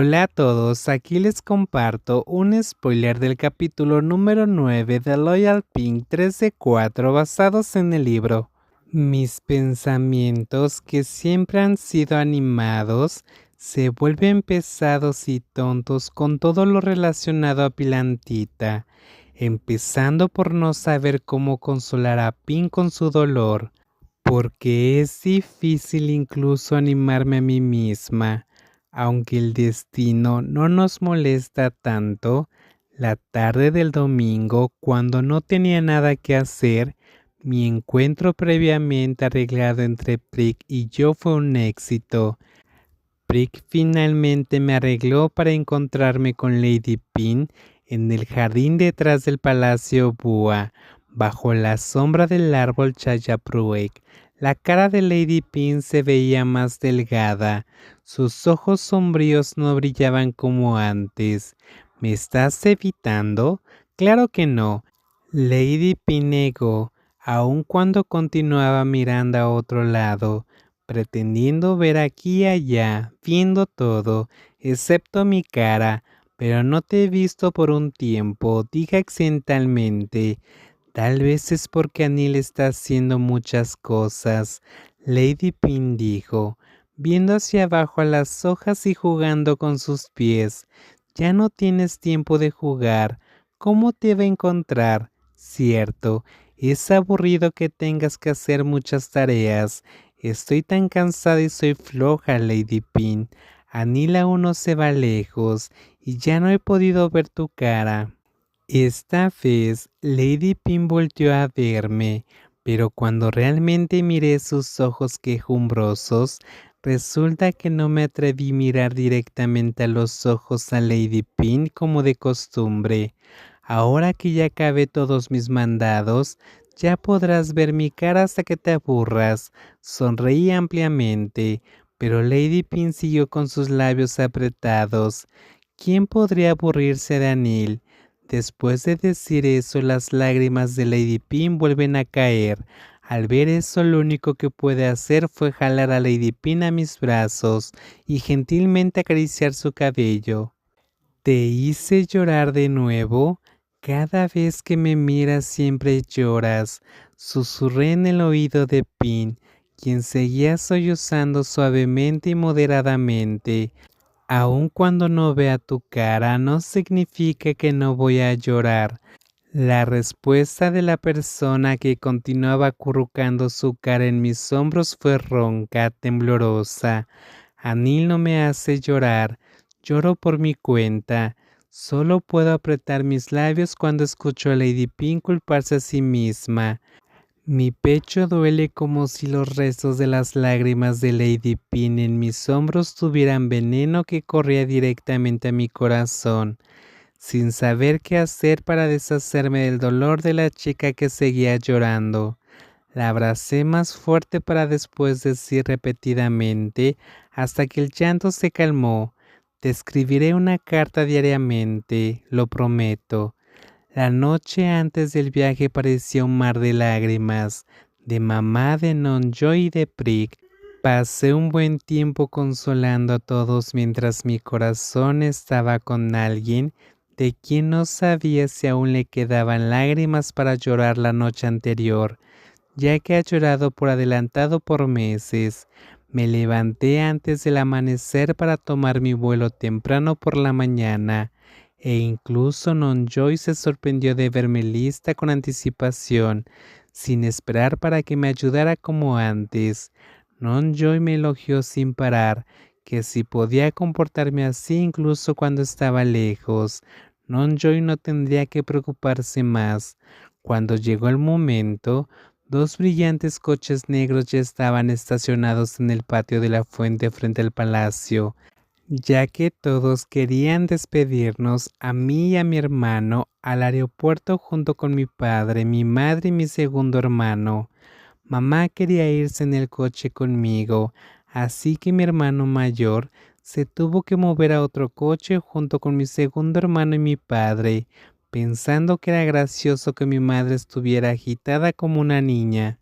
Hola a todos, aquí les comparto un spoiler del capítulo número 9 de Loyal Pink 3 de 4 basados en el libro. Mis pensamientos, que siempre han sido animados, se vuelven pesados y tontos con todo lo relacionado a Pilantita, empezando por no saber cómo consolar a Pink con su dolor, porque es difícil incluso animarme a mí misma. Aunque el destino no nos molesta tanto, la tarde del domingo, cuando no tenía nada que hacer, mi encuentro previamente arreglado entre Prick y yo fue un éxito. Prick finalmente me arregló para encontrarme con Lady Pin en el jardín detrás del Palacio Bua, bajo la sombra del árbol Chayapruek. La cara de Lady Pin se veía más delgada, sus ojos sombríos no brillaban como antes. ¿Me estás evitando? Claro que no. Lady Pin negó, aun cuando continuaba mirando a otro lado, pretendiendo ver aquí y allá, viendo todo, excepto mi cara, pero no te he visto por un tiempo, dije accidentalmente. Tal vez es porque Anil está haciendo muchas cosas, Lady Pin dijo, viendo hacia abajo a las hojas y jugando con sus pies. Ya no tienes tiempo de jugar, ¿cómo te va a encontrar? Cierto, es aburrido que tengas que hacer muchas tareas. Estoy tan cansada y soy floja, Lady Pin. Anil aún no se va lejos y ya no he podido ver tu cara. Esta vez Lady Pin volteó a verme, pero cuando realmente miré sus ojos quejumbrosos, resulta que no me atreví a mirar directamente a los ojos a Lady Pin como de costumbre. Ahora que ya acabé todos mis mandados, ya podrás ver mi cara hasta que te aburras. Sonreí ampliamente, pero Lady Pin siguió con sus labios apretados. ¿Quién podría aburrirse de Anil? Después de decir eso, las lágrimas de Lady Pin vuelven a caer. Al ver eso, lo único que pude hacer fue jalar a Lady Pin a mis brazos y gentilmente acariciar su cabello. ¿Te hice llorar de nuevo? Cada vez que me miras siempre lloras, susurré en el oído de Pin, quien seguía sollozando suavemente y moderadamente. Aun cuando no vea tu cara, no significa que no voy a llorar. La respuesta de la persona que continuaba acurrucando su cara en mis hombros fue ronca, temblorosa. Anil no me hace llorar, lloro por mi cuenta. Solo puedo apretar mis labios cuando escucho a Lady Pin culparse a sí misma. Mi pecho duele como si los restos de las lágrimas de Lady Pin en mis hombros tuvieran veneno que corría directamente a mi corazón, sin saber qué hacer para deshacerme del dolor de la chica que seguía llorando. La abracé más fuerte para después decir repetidamente, hasta que el llanto se calmó: te escribiré una carta diariamente, lo prometo. La noche antes del viaje parecía un mar de lágrimas, de mamá, de Nonjoy y de Prick. Pasé un buen tiempo consolando a todos mientras mi corazón estaba con alguien de quien no sabía si aún le quedaban lágrimas para llorar la noche anterior, ya que ha llorado por adelantado por meses. Me levanté antes del amanecer para tomar mi vuelo temprano por la mañana, e incluso Nonjoy se sorprendió de verme lista con anticipación, sin esperar para que me ayudara como antes. Nonjoy me elogió sin parar, que si podía comportarme así incluso cuando estaba lejos, Nonjoy no tendría que preocuparse más. Cuando llegó el momento, dos brillantes coches negros ya estaban estacionados en el patio de la fuente frente al palacio, ya que todos querían despedirnos a mí y a mi hermano al aeropuerto junto con mi padre, mi madre y mi segundo hermano. Mamá quería irse en el coche conmigo, así que mi hermano mayor se tuvo que mover a otro coche junto con mi segundo hermano y mi padre, pensando que era gracioso que mi madre estuviera agitada como una niña.